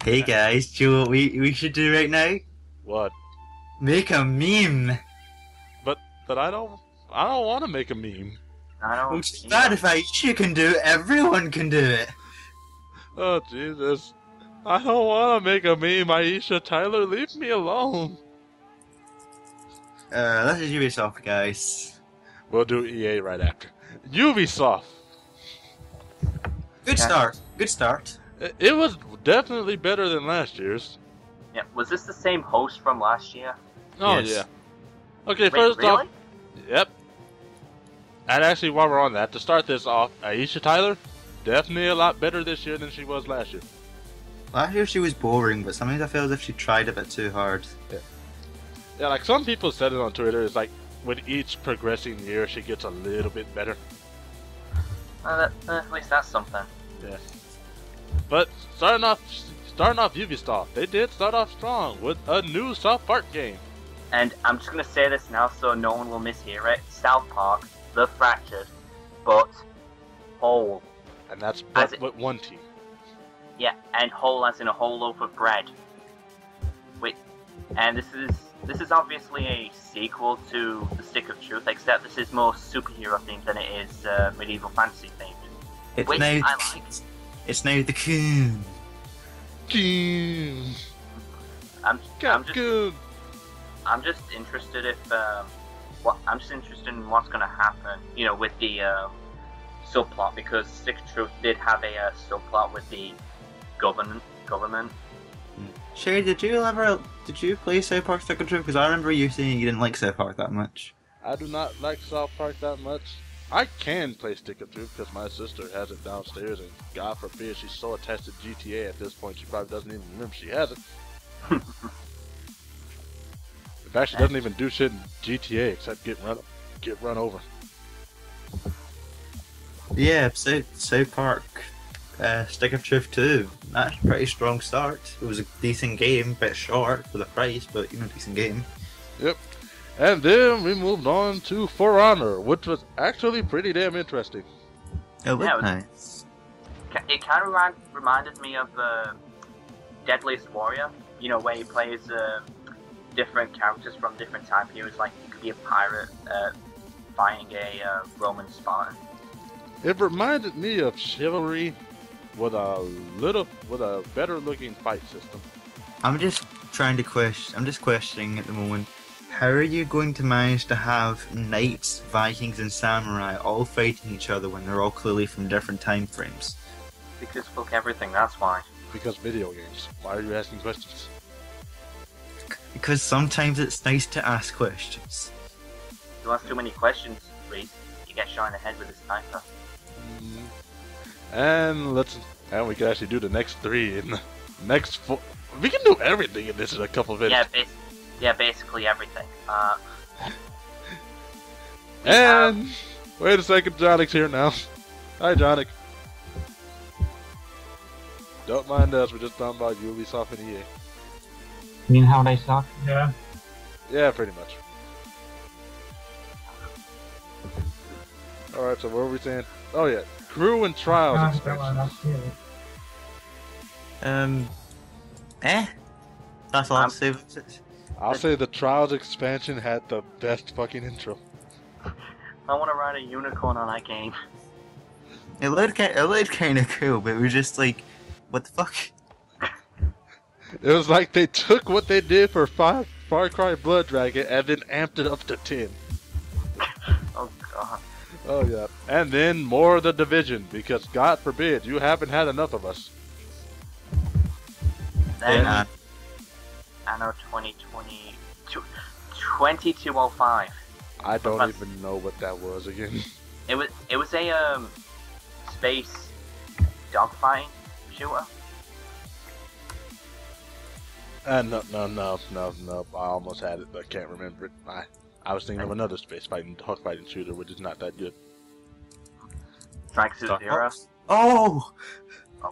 Hey guys, do you know what we should do right now? What? Make a meme! But I don't want to make a meme. I Well, don't too bad either. if Aisha can do it, everyone can do it! Oh Jesus. I don't want to make a meme, Aisha. Tyler, leave me alone. This is Ubisoft, guys. We'll do EA right after. Ubisoft. Good start, good start. It was definitely better than last year's. Yeah, was this the same host from last year? Oh Yes. yeah. Okay, Wait, first really? off, yep. And actually, while we're on that, to start this off, Aisha Tyler, definitely a lot better this year than she was last year. Last year she was boring, but sometimes I feel as if she tried a bit too hard. Yeah, like some people said it on Twitter, it's like with each progressing year, she gets a little bit better. At least that's something. Yeah. But starting off Ubisoft, they did start off strong with a new South Park game. And I'm just gonna say this now so no one will mishear it. South Park, The Fractured, but whole. And that's As but it- with one team. Yeah, and whole as in a whole loaf of bread. Wait, and this is obviously a sequel to The Stick of Truth, except this is more superhero themed than it is medieval fantasy themed. It's Which now I like. it's now the coon. Game. I'm just interested if I'm just interested in what's going to happen, with the subplot, because Stick of Truth did have a subplot with the government. Sherry, did you play South Park Stick of Truth? Because I remember you saying you didn't like South Park that much. I do not like South Park that much. I can play Stick of Truth because my sister has it downstairs, and God forbid she's so attached to GTA at this point she probably doesn't even remember she has it. In fact, she doesn't even do shit in GTA except get run over. Yeah, South Park Stick of Truth 2. That's a pretty strong start. It was a decent game, bit short for the price, but decent game. Yep. And then we moved on to For Honor, which was actually pretty damn interesting. It looked Yeah, it was- nice. It kind of reminded me of Deadliest Warrior, where he plays different characters from different time periods. Like he could be a pirate fighting a Roman Spartan. It reminded me of Chivalry with a better looking fight system. I'm just questioning at the moment. How are you going to manage to have knights, Vikings, and samurai all fighting each other when they're all clearly from different time frames? Because fuck everything, that's why. Because video games. Why are you asking questions? Because sometimes it's nice to ask questions. If you ask too many questions, Reese, you get shot in the head with a sniper. And we can actually do the next three in the next four. We can do everything in this in a couple of minutes. Basically everything. And wait a second, Jonic's here now. Hi, Jonic. Don't mind us. We're just talking about Ubisoft and EA. You mean how they suck? Yeah. Yeah, pretty much. Alright, so what were we saying? Oh yeah, Crew and Trials expansion. That's all I have to say. I'll say the Trials expansion had the best fucking intro. I want to ride a unicorn on that game. It looked kind of cool, but it was just like, what the fuck? It was like they took what they did for Far Cry Blood Dragon and then amped it up to 10. Oh god. Oh yeah. And then more of the Division, because God forbid you haven't had enough of us. Then Yeah. Anno 2020... 2205. I don't even know what that was again. It was a space dogfighting shooter. No. I almost had it, but I can't remember it. I was thinking of another space hawk fighting shooter, which is not that good. Strike Suit Zero. Oh! Oh.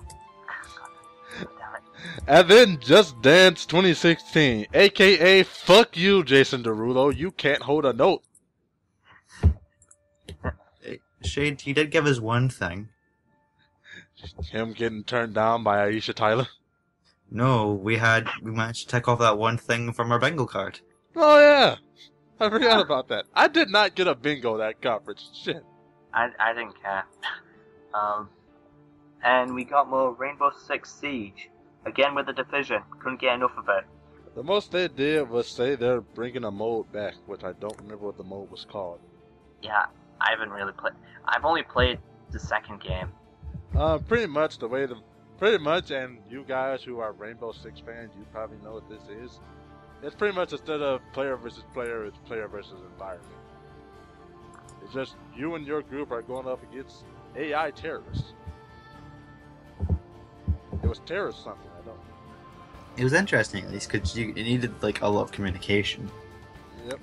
God damn it. And then Just Dance 2016, aka fuck you, Jason Derulo. You can't hold a note. Shade, he did give us one thing. Him getting turned down by Aisha Tyler. No, we managed to tick off that one thing from our bingo card. Oh yeah, I forgot about that. I did not get a bingo that conference. Shit. I didn't care. And we got more Rainbow Six Siege. Again with the Division. Couldn't get enough of it. The most they did was say they're bringing a mode back, which I don't remember what the mode was called. Yeah, I haven't really played. I've only played the second game. Pretty much, and you guys who are Rainbow Six fans, you probably know what this is. It's pretty much instead of player versus player, it's player versus environment. It's just you and your group are going up against AI terrorists. It was terrorist something, I don't know. It was interesting, at least, because it needed like a lot of communication. Yep.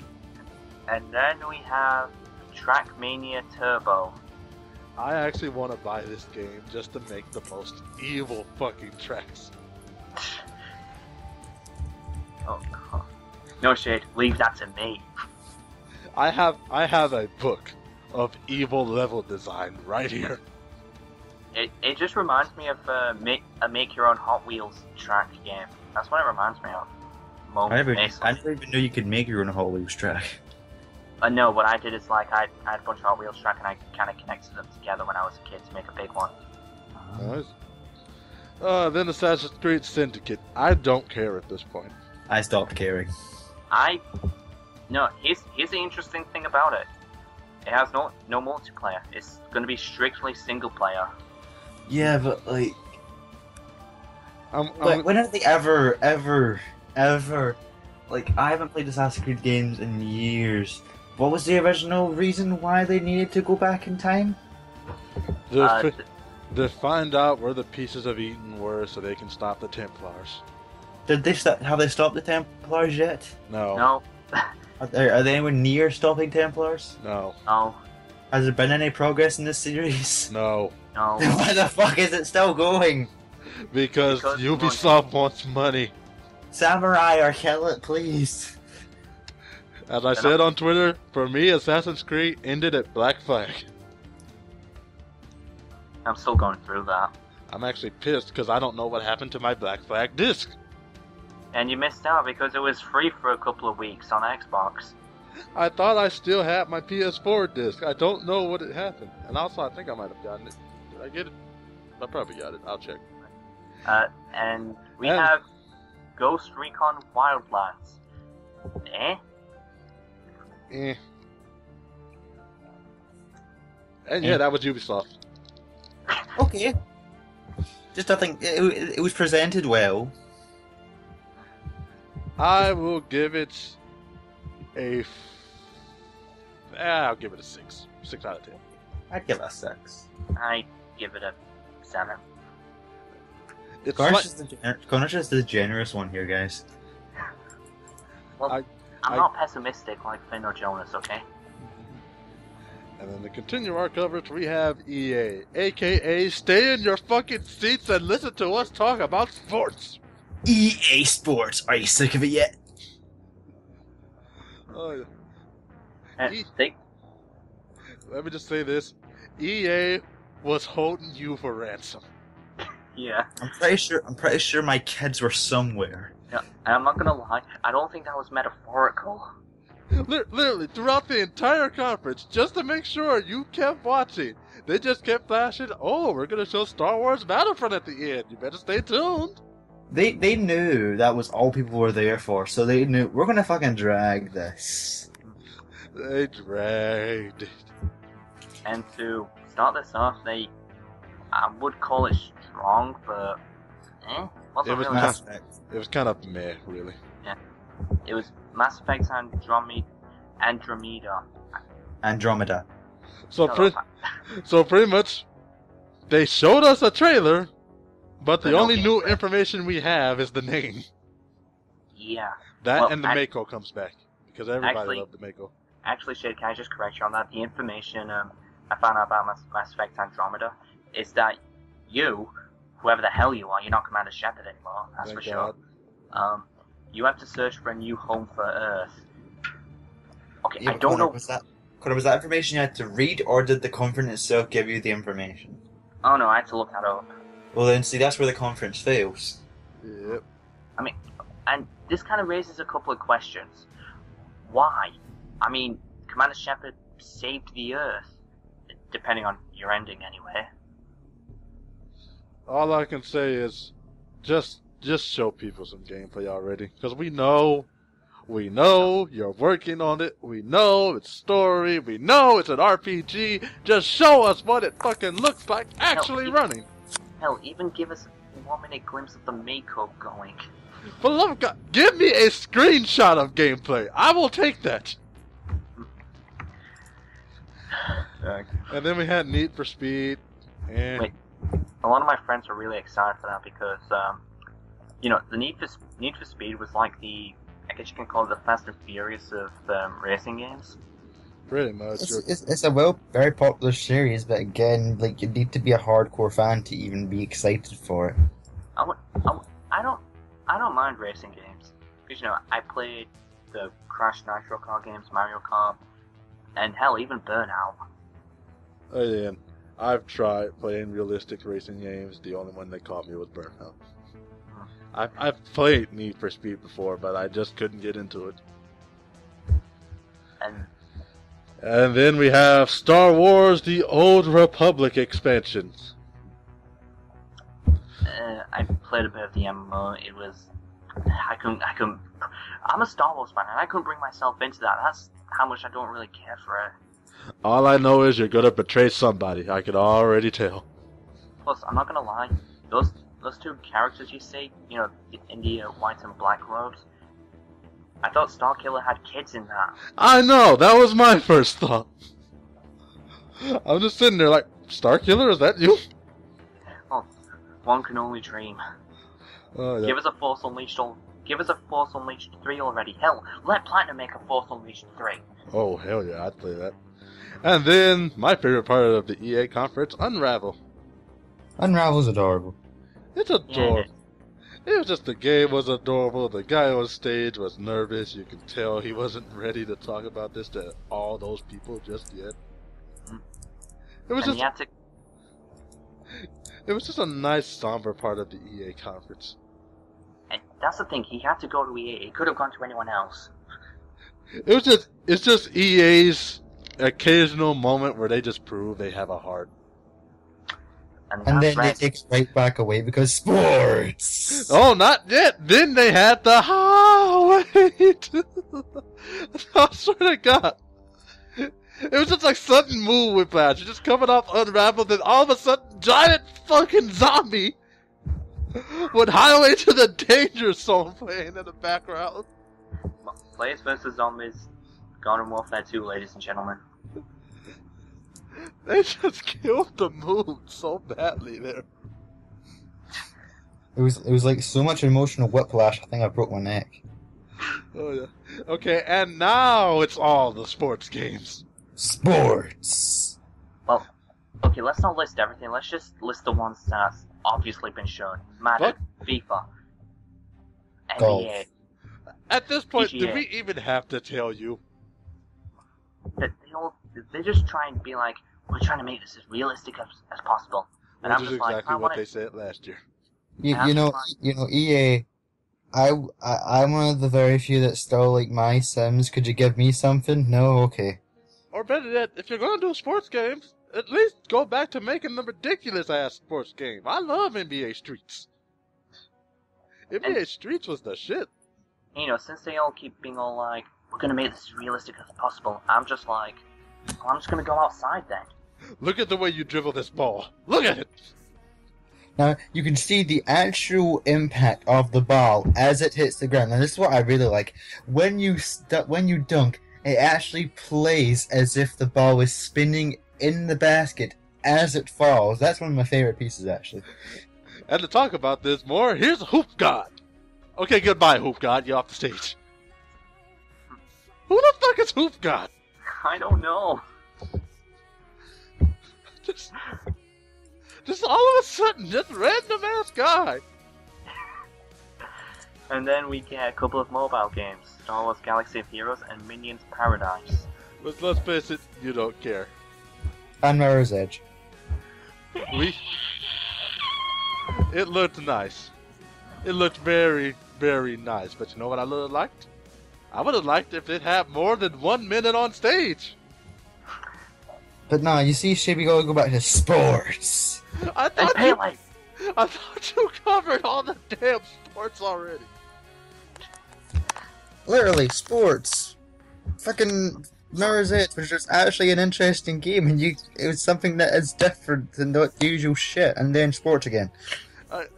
And then we have Trackmania Turbo. I actually want to buy this game just to make the most evil fucking tracks. Oh god. No shade, leave that to me. I have a book of evil level design right here. It just reminds me of a make your own Hot Wheels track game. That's what it reminds me of. I never even knew you could make your own Hot Wheels track. No, what I did is like I had a bunch of Hot Wheels track and I kind of connected them together when I was a kid to make a big one. Nice. Then Assassin's Creed Syndicate. I don't care at this point. I stopped caring. No, here's the interesting thing about it. It has no multiplayer. It's going to be strictly single player. Yeah, but like, when have they ever, like, I haven't played Assassin's Creed games in years. What was the original reason why they needed to go back in time? To find out where the pieces of Eden were so they can stop the Templars. Have they stopped the Templars yet? No. No. Are they anywhere near stopping Templars? No. No. Has there been any progress in this series? No. No. Why the fuck is it still going? Because Ubisoft wants money. Samurai or kill it, please. As I said on Twitter, for me, Assassin's Creed ended at Black Flag. I'm still going through that. I'm actually pissed because I don't know what happened to my Black Flag disc. And you missed out because it was free for a couple of weeks on Xbox. I thought I still had my PS4 disc. I don't know what had happened. And also, I think I might have gotten it. Did I get it? I probably got it. I'll check. And we have Ghost Recon Wildlands. And yeah, that was Ubisoft. Okay. Just I think it was presented well. I will give it I'll give it a 6. 6 out of 10. I'd give it a 6. I give it a 7. Connor's just the generous one here, guys. Well, I'm not pessimistic like Finn or Jonas, okay? And then to continue our coverage, we have EA, aka stay in your fucking seats and listen to us talk about sports. EA Sports, are you sick of it yet? Let me just say this: EA was holding you for ransom. Yeah. I'm pretty sure my kids were somewhere. Yeah, and I'm not gonna lie, I don't think that was metaphorical. Literally, throughout the entire conference, just to make sure you kept watching, they just kept flashing, oh, we're gonna show Star Wars Battlefront at the end. You better stay tuned. They knew that was all people were there for, so they knew, we're gonna fucking drag this. They dragged it. And to start this off, I would call it strong, but wasn't really Mass Effect. It was kind of meh, really. Yeah. It was Mass Effect Andromeda. So pretty much, they showed us a trailer, but the only new information we have is the name. Yeah. And the Mako comes back, because everybody loved the Mako. Actually, Shade, can I just correct you on that? The information I found out about Mass Effect Andromeda is that you, whoever the hell you are, you're not Commander Shepard anymore, that's for sure. You have to search for a new home for Earth. Okay, Yeah, I don't know. Was that information you had to read, or did the conference itself give you the information? Oh no, I had to look that up. Well then, see, that's where the conference fails. Yep. I mean, and this kind of raises a couple of questions. Why? I mean, Commander Shepard saved the Earth, depending on your ending anyway. All I can say is, just show people some gameplay already, because we know you're working on it. We know it's story. We know it's an RPG. Just show us what it fucking looks like actually running. Hell, even give us a 1-minute glimpse of the makeup going. For the love of God, give me a screenshot of gameplay. I will take that. And then we had Need for Speed. And Wait, a lot of my friends were really excited for that because, the Need for Speed was like the, I guess you can call it the Fast and Furious of racing games. pretty much. It's a very popular series, but again, like, you need to be a hardcore fan to even be excited for it. I don't mind racing games because I played the Crash Nitro Kart games, Mario Kart, and hell, even Burnout. Oh, yeah. I've tried playing realistic racing games. The only one they caught me was Burnout. I've played Need for Speed before, but I just couldn't get into it. And then we have Star Wars: The Old Republic expansions. I played a bit of the MMO. It was, I couldn't. I'm a Star Wars fan, and I couldn't bring myself into that. That's how much I don't really care for it. All I know is you're gonna betray somebody. I can already tell. Plus, I'm not gonna lie. Those two characters you see, in the white and black robes. I thought Starkiller had kids in that. I know. That was my first thought. I'm just sitting there like, Starkiller, is that you? Well, one can only dream. Oh, yeah. Give us a Force Unleashed 3 already. Hell, let Platinum make a Force Unleashed 3. Oh, hell yeah, I'd play that. And then, my favorite part of the EA conference, Unravel. Unravel's adorable. It's adorable. It was just, the game was adorable. The guy on stage was nervous. You could tell he wasn't ready to talk about this to all those people just yet. It was It was just a nice, somber part of the EA conference. And that's the thing, he had to go to EA. He could have gone to anyone else. It's just EA's occasional moment where they just prove they have a heart. And then it takes right back away because sports! Oh, not yet! Then they had the wait! I swear to God. It was just like sudden move whiplash. You're just coming off Unravel, then all of a sudden, giant fucking zombie with Highway to the Danger Zone playing in the background. Players vs. Zombies, Garden Warfare 2, ladies and gentlemen. They just killed the mood so badly there. It was like so much emotional whiplash, I think I broke my neck. Oh yeah. Okay, and now it's all the sports games. Sports! Well, okay, let's not list everything. Let's just list the ones that's obviously been shown. Madden, FIFA, NBA. Golf. At this point, PGA. do we even have to tell you? They just try and be like, we're trying to make this as realistic as possible. And Which I'm is just exactly like, what they said last year. You know, EA, I'm one of the very few that still like my Sims. Could you give me something? No? Okay. Or better yet, if you're going to do sports games, at least go back to making the ridiculous-ass sports game. I love NBA Streets. NBA Streets was the shit. Since they all keep being all like, we're going to make this as realistic as possible, I'm just like, well, I'm just going to go outside then. Look at the way you dribble this ball. Look at it! Now, you can see the actual impact of the ball as it hits the ground. And this is what I really like. When you dunk, it actually plays as if the ball is spinning in the basket as it falls. That's one of my favorite pieces, actually. And to talk about this more, here's Hoop God. Okay, goodbye, Hoop God. You're off the stage. Who the fuck is Hoop God? I don't know. Just all of a sudden, just random ass guy. And then we get a couple of mobile games, Star Wars Galaxy of Heroes and Minions Paradise. But let's face it, you don't care. And Mirror's Edge. It looked nice. It looked very, very nice. But you know what I would have liked? I would have liked if it had more than 1 minute on stage. But no, you see, Shib, we gotta go back to sports. I And thought Pele! you covered all the damn sports already. Literally, sports. Fucking Mirror's Edge was just actually an interesting game, and it was something that is different than the usual shit, and then sports again.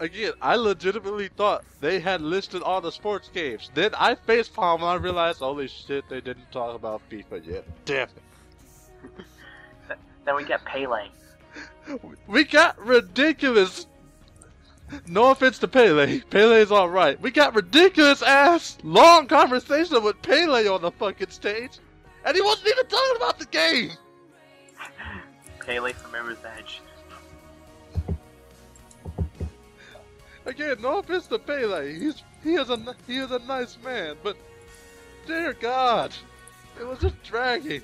Again, I legitimately thought they had listed all the sports games. Then I facepalmed and I realized, holy shit, they didn't talk about FIFA yet. Damn it. Then we get Pele. We got ridiculous. No offense to Pele. Pele's alright. We got ridiculous ass long conversation with Pele on the fucking stage. And he wasn't even talking about the game. Pele from Mirror's Edge. Again, no offense to Pele. He is a nice man, but dear God, it was just dragging.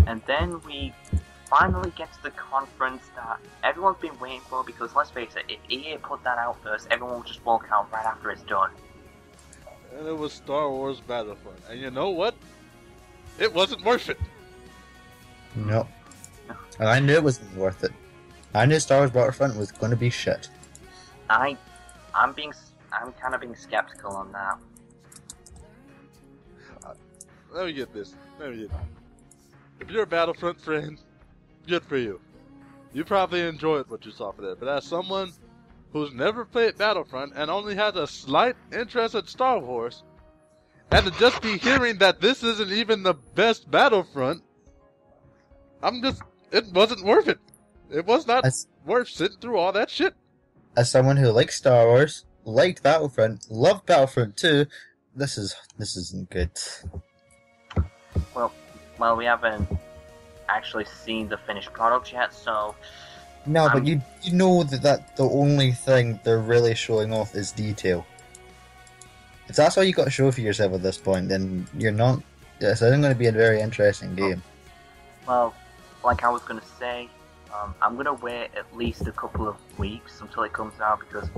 And then we finally get to the conference that everyone's been waiting for, because let's face it, if EA put that out first, everyone will just walk out right after it's done. And it was Star Wars Battlefront. And you know what? It wasn't worth it. No. And I knew it wasn't worth it. I knew Star Wars Battlefront was going to be shit. I'm kind of being skeptical on that. Let me get this. If you're a Battlefront fan, good for you. You probably enjoyed what you saw for that. But as someone who's never played Battlefront and only has a slight interest in Star Wars, and to just be hearing that this isn't even the best Battlefront, it wasn't worth it. It was not worth sitting through all that shit. As someone who likes Star Wars, liked Battlefront, loved Battlefront 2, this isn't good. Well, we haven't actually seen the finished product yet, so... No, but you know that the only thing they're really showing off is detail. If that's all you got to show for yourself at this point, then you're not... This isn't going to be a very interesting game. Well, like I was going to say, I'm going to wait at least a couple of weeks until it comes out, because,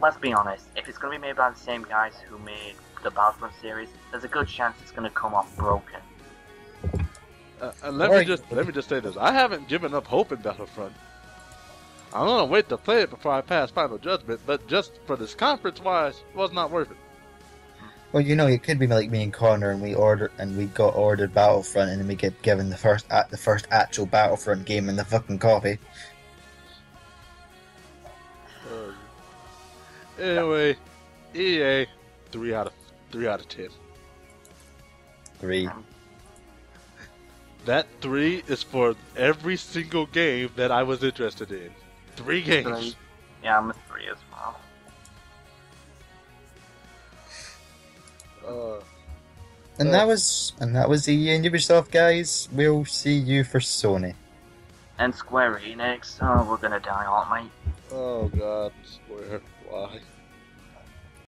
let's be honest, if it's going to be made by the same guys who made the Battlefront series, there's a good chance it's going to come off broken. And let me just say this: I haven't given up hope in Battlefront. I'm gonna wait to play it before I pass final judgment. But just for this conference-wise, it was not worth it. Well, you know, it could be like me and Connor, and we got ordered Battlefront, and then we get given the first actual Battlefront game in the fucking copy. Anyway, EA, 3 out of 10. 3. That 3 is for every single game that I was interested in. 3 games. Yeah, I'm a 3 as well. And that was EA and Ubisoft, guys. We'll see you for Sony. And Square Enix, oh, we're gonna die, aren't we? Oh God, Square, why?